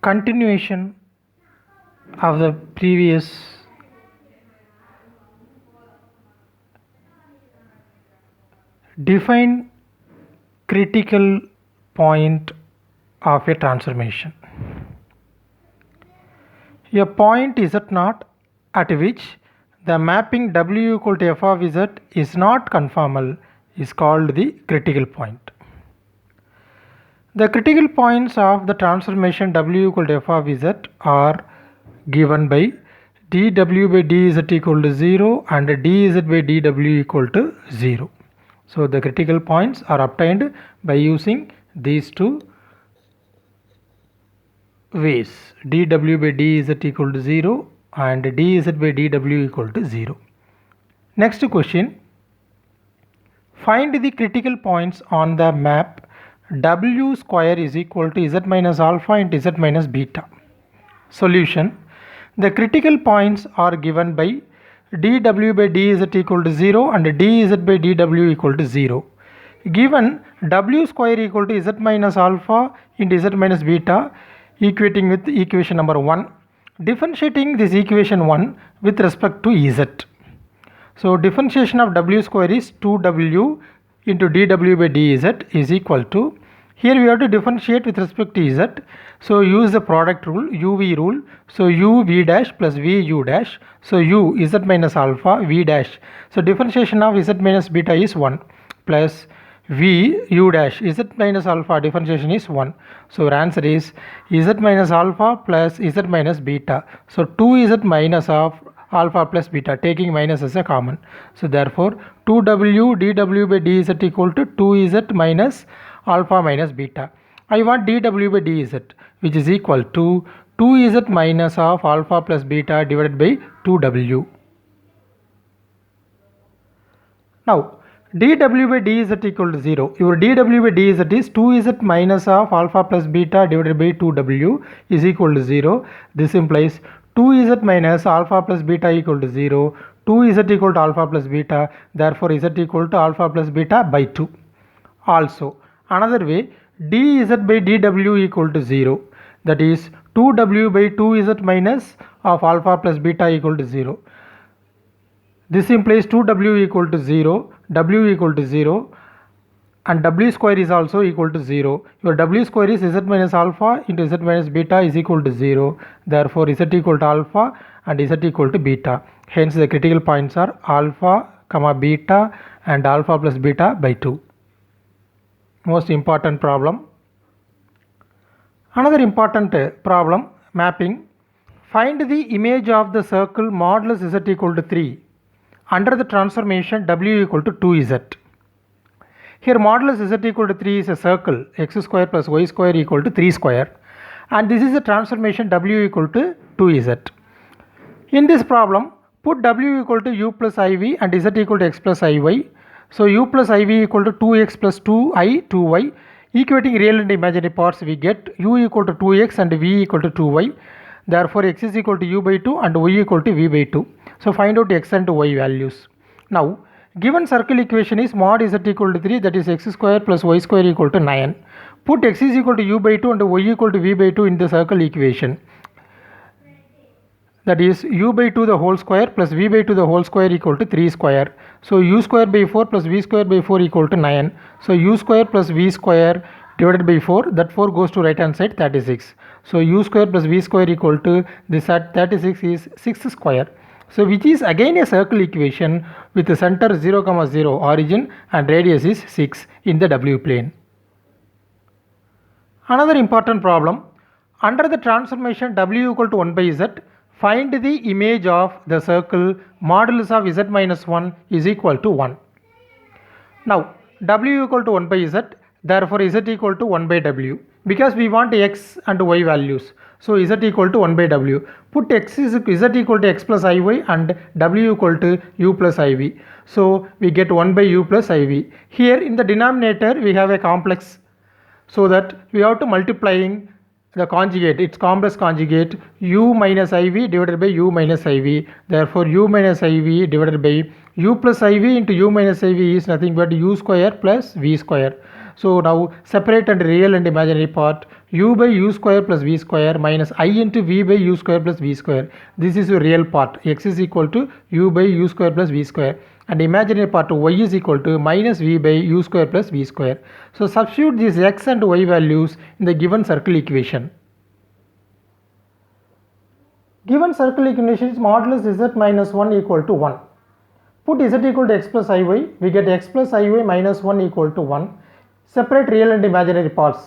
continuation of the previous define critical point of a transformation. A point z naught at which the mapping w equal to f of z is not conformal is called the critical point. The critical points of the transformation w equal to f of z are given by dw by dz equal to 0 and dz by dw equal to 0. So the critical points are obtained by using these two ways, dw by dz equal to 0 and dz by dw equal to 0. Next question, find the critical points on the map w square is equal to z minus alpha into z minus beta. Solution, the critical points are given by dw by dz equal to 0 and dz by dw equal to 0. Given w square equal to z minus alpha into z minus beta, equating with equation number 1, differentiating this equation 1 with respect to z. So differentiation of w square is 2w into dw by dz is equal to, here we have to differentiate with respect to z. So use the product rule, uv rule. So u v dash plus v u dash. So u z minus alpha v dash. So differentiation of z minus beta is 1 plus v u dash z minus alpha differentiation is 1. So our answer is z minus alpha plus z minus beta. So 2z minus of alpha plus beta, taking minus as a common. So therefore 2w dw by dz equal to 2z minus alpha minus beta. I want dw by dz which is equal to 2z minus of alpha plus beta divided by 2w. Now dw by dz equal to 0. Your dw by dz is 2z minus of alpha plus beta divided by 2w is equal to 0. This implies 2z minus alpha plus beta equal to 0. 2z equal to alpha plus beta. Therefore z equal to alpha plus beta by 2. Also another way, dz by dw equal to 0. That is 2w by 2z minus of alpha plus beta equal to 0. This implies 2w equal to 0, w equal to 0 and w square is also equal to 0. Your w square is z minus alpha into z minus beta is equal to 0. Therefore z equal to alpha and z equal to beta. Hence the critical points are alpha, beta and alpha plus beta by 2. Most important problem. Another important problem, mapping. Find the image of the circle modulus z equal to 3 under the transformation w equal to 2z. Here modulus z equal to 3 is a circle, x square plus y square equal to 3 square, and this is a transformation w equal to 2z. In this problem, put w equal to u plus iv and z equal to x plus iy. So u plus iv equal to 2x plus 2i 2y. Equating real and imaginary parts, we get u equal to 2x and v equal to 2y. Therefore x is equal to u by 2 and y equal to v by 2. So find out x and y values. Now given circle equation is mod z equal to 3, that is x square plus y square equal to 9. Put x is equal to u by 2 and y equal to v by 2 in the circle equation. That is u by 2 the whole square plus v by 2 the whole square equal to 3 square. So u square by 4 plus v square by 4 equal to 9. So u square plus v square divided by 4, that 4 goes to right hand side, 36. So u square plus v square equal to this at 36 is 6 square. So which is again a circle equation with the center 0, 0 origin and radius is 6 in the w plane. Another important problem, under the transformation w equal to 1 by z, find the image of the circle modulus of z minus 1 is equal to 1. Now w equal to 1 by z, therefore z equal to 1 by w, because we want x and y values. So z equal to 1 by w. Put x is z equal to x plus iy and w equal to u plus iv. So we get 1 by u plus iv. Here in the denominator we have a complex, so that we have to multiplying the conjugate, its complex conjugate, u minus iv divided by u minus iv. Therefore u minus iv divided by u plus iv into u minus iv is nothing but u square plus v square. So now separate and real and imaginary part, u by u square plus v square minus I into v by u square plus v square. This is the real part, x is equal to u by u square plus v square, and imaginary part y is equal to minus v by u square plus v square. So substitute these x and y values in the given circle equation. Given circle equation is modulus z minus 1 equal to 1. Put z equal to x plus iy, we get x plus iy minus 1 equal to 1. Separate real and imaginary parts.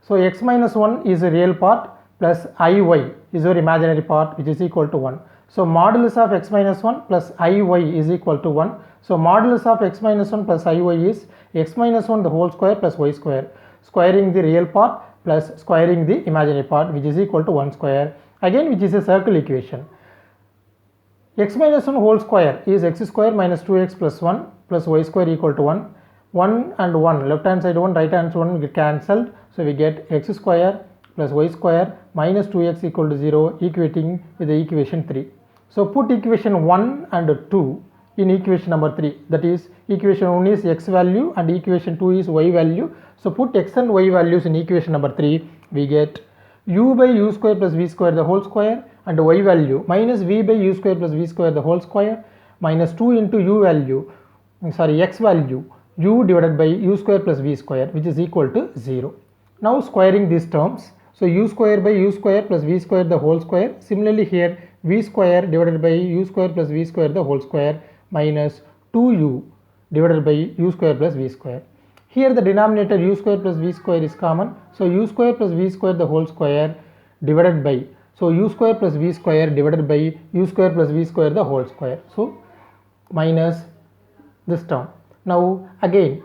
So x minus 1 is a real part plus iy is our imaginary part, which is equal to 1. So modulus of x minus 1 plus iy is equal to 1. So modulus of x minus 1 plus iy is x minus 1 the whole square plus y square. Squaring the real part plus squaring the imaginary part, which is equal to 1 square. Again, which is a circle equation. X minus 1 whole square is x square minus 2x plus 1 plus y square equal to 1. 1 and 1, left hand side 1, right hand side 1 get cancelled. So we get x square plus y square minus 2x equal to 0, equating with the equation 3. So put equation 1 and 2 in equation number 3. That is, equation 1 is x value and equation 2 is y value. So put x and y values in equation number 3. We get u by u square plus v square the whole square, and y value minus v by u square plus v square the whole square minus 2 into x value u divided by u square plus v square, which is equal to 0. Now squaring these terms. So u square by u square plus v square the whole square. Similarly here v square divided by u square plus v square the whole square minus 2u divided by u square plus v square. Here the denominator u square plus v square is common. So u square plus v square the whole square divided by, so u square plus v square divided by u square plus v square the whole square. So minus this term. Now again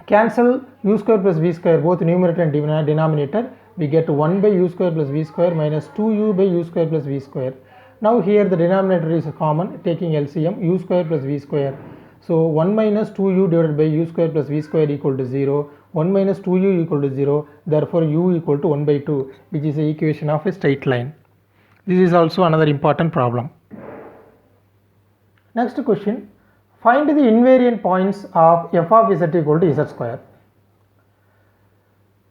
cancel u square plus v square both numerator and denominator. We get 1 by u square plus v square minus 2u by u square plus v square. Now here the denominator is common, taking LCM u square plus v square. So 1 minus 2u divided by u square plus v square equal to 0. 1 minus 2u equal to 0. Therefore u equal to 1 by 2, which is the equation of a straight line. This is also another important problem. Next question. Find the invariant points of f of z equal to z square.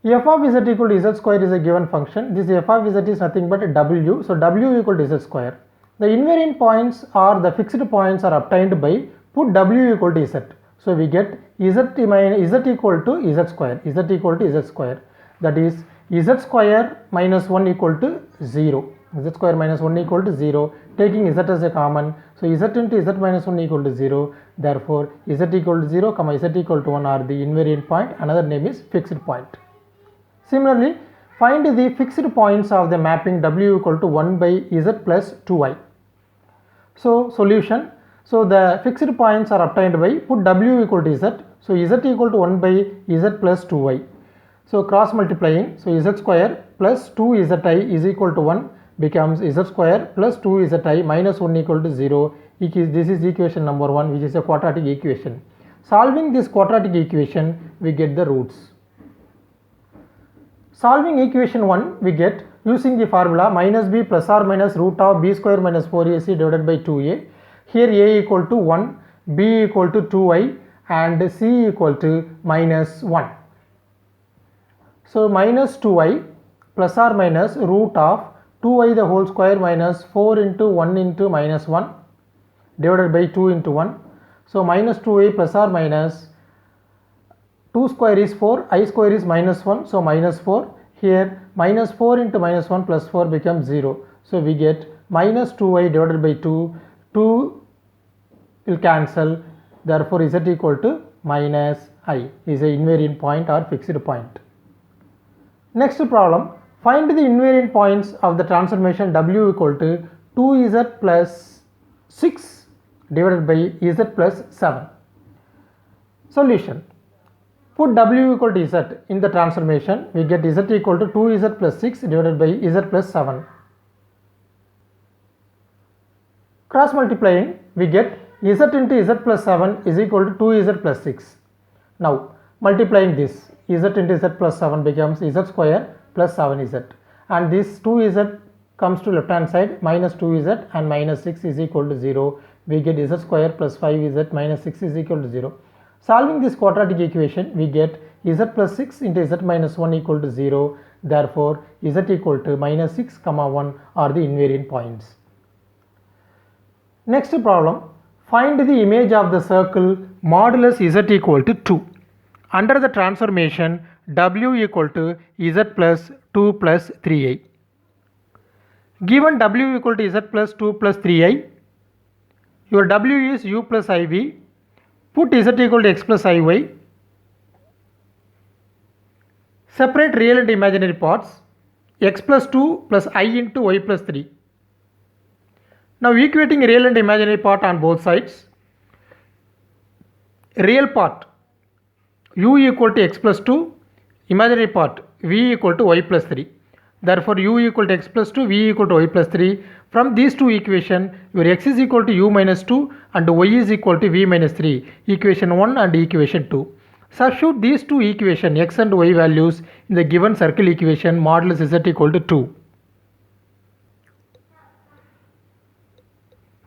F of z equal to z square is a given function. This f of z is nothing but w. So w equal to z square. The invariant points or the fixed points are obtained by put w equal to z. So we get z equal to z square. Z equal to z square. That is z square minus 1 equal to 0. Z square minus 1 equal to 0, taking z as a common. So z into z minus 1 equal to 0. Therefore z equal to 0, z equal to 1 are the invariant point. Another name is fixed point. Similarly, find the fixed points of the mapping w equal to 1 by z plus 2i. So solution. So the fixed points are obtained by put w equal to z. So z equal to 1 by z plus 2i. So cross multiplying. So z square plus 2zi is equal to 1 becomes z square plus 2zi minus 1 equal to 0. This is equation number 1, which is a quadratic equation. Solving this quadratic equation, we get the roots. Solving equation 1, we get using the formula minus b plus or minus root of b square minus 4ac divided by 2a. Here a equal to 1, b equal to 2i and c equal to minus 1. So minus 2i plus or minus root of 2i the whole square minus 4 into 1 into minus 1 divided by 2 into 1. So minus 2i plus or minus 2 square is 4, I square is minus 1, so minus 4. Here minus 4 into minus 1 plus 4 becomes 0. So we get minus 2i divided by 2, 2 will cancel, therefore z equal to minus I is a invariant point or fixed point. Next problem, find the invariant points of the transformation w equal to 2z plus 6 divided by z plus 7. Solution. Put w equal to z in the transformation, we get z equal to 2z plus 6 divided by z plus 7. Cross multiplying, we get z into z plus 7 is equal to 2z plus 6. Now multiplying this, z into z plus 7 becomes z square plus 7z, and this 2z comes to left hand side, minus 2z and minus 6 is equal to 0. We get z square plus 5z minus 6 is equal to 0. Solving this quadratic equation, we get z plus 6 into z minus 1 equal to 0. Therefore, z equal to minus 6, 1 are the invariant points. Next problem, find the image of the circle modulus z equal to 2. Under the transformation, w equal to z plus 2 plus 3i. Given w equal to z plus 2 plus 3i, your w is u plus iv. Put z equal to x plus iy. Separate real and imaginary parts. X plus 2 plus I into y plus 3. Now equating real and imaginary part on both sides. Real part u equal to x plus 2, imaginary part v equal to y plus 3. Therefore, u equal to x plus 2, v equal to y plus 3. From these two equations, your x is equal to u minus 2 and y is equal to v minus 3. Equation 1 and equation 2. Substitute these two equations x and y values in the given circle equation modulus z equal to 2.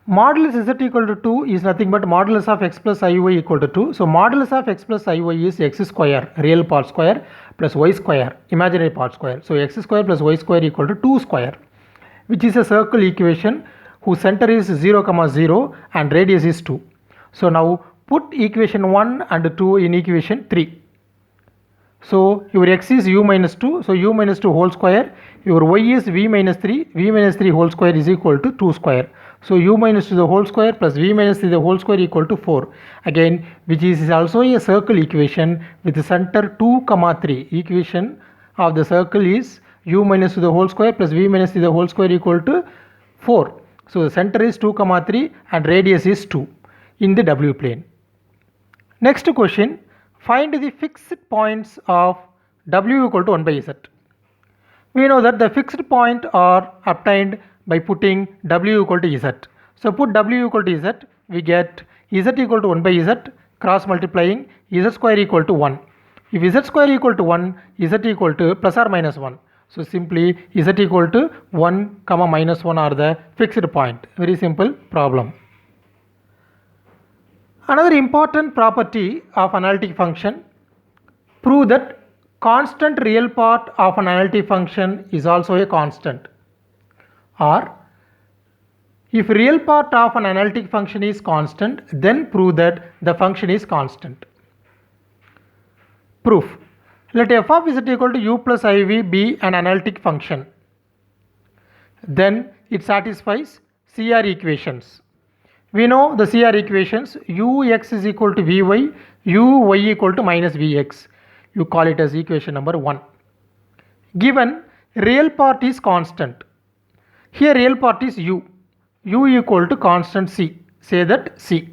Modulus z equal to 2 is nothing but modulus of x plus iy equal to 2. So, modulus of x plus iy is x square, real part square, plus y square, imaginary part square. So, x square plus y square equal to 2 square, which is a circle equation whose center is 0, 0 and radius is 2. So, now put equation 1 and 2 in equation 3. So, your x is u minus 2, so u minus 2 whole square, your y is v minus 3 whole square is equal to 2 square. So, u minus 2 the whole square plus v minus 3 the whole square equal to 4. Again, which is also a circle equation with the center 2, 3. Equation of the circle is u minus 2 the whole square plus v minus 3 the whole square equal to 4. So, the center is 2, 3 and radius is 2 in the w plane. Next question, find the fixed points of w equal to 1 by z. We know that the fixed point are obtained by putting w equal to z. So, put w equal to z, we get z equal to 1 by z, cross multiplying z square equal to 1. If z square equal to 1, z equal to plus or minus 1. So, simply z equal to 1, minus 1 are the fixed point. Very simple problem. Another important property of analytic function, prove that constant real part of an analytic function is also a constant. Or if real part of an analytic function is constant, then prove that the function is constant. Proof. Let f of z equal to u plus iv be an analytic function. Then it satisfies CR equations. We know the CR equations, ux is equal to vy, uy equal to minus vx. You call it as equation number 1. Given real part is constant. Here real part is u equal to constant c. Say that c.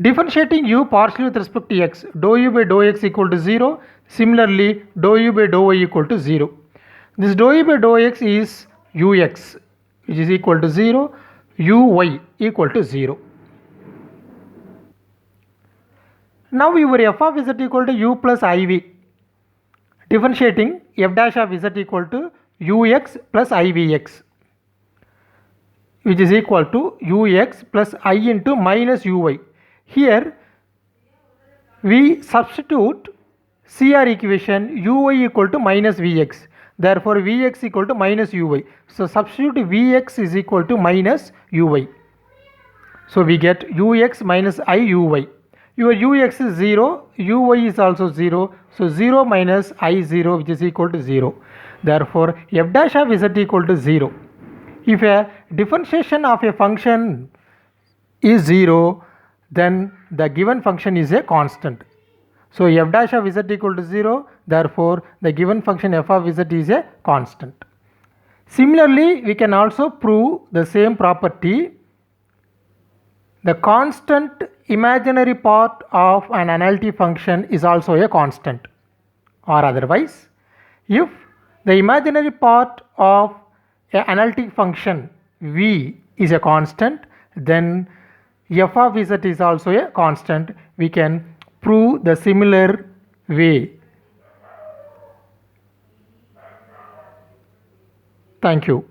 Differentiating u partially with respect to x, dou u by dou x equal to 0. Similarly, dou u by dou y equal to 0. This dou u by dou x is ux, which is equal to 0. uy equal to 0. Now your f of z equal to u plus iv. Differentiating f dash of z equal to ux plus ivx, which is equal to ux plus I into minus uy. Here we substitute CR equation uy equal to minus vx. Therefore, vx equal to minus uy. So, substitute vx is equal to minus uy. So, we get ux minus iuy. Your ux is 0, uy is also 0. So, 0 minus I0 which is equal to 0. Therefore, f dash of z equal to 0. If a differentiation of a function is 0, then the given function is a constant. So, f dash of z equal to 0, therefore, the given function f of z is a constant. Similarly, we can also prove the same property. The constant imaginary part of an analytic function is also a constant. Or otherwise, if the imaginary part of an analytic function v is a constant, then f of z is also a constant. We can prove the similar way. Thank you.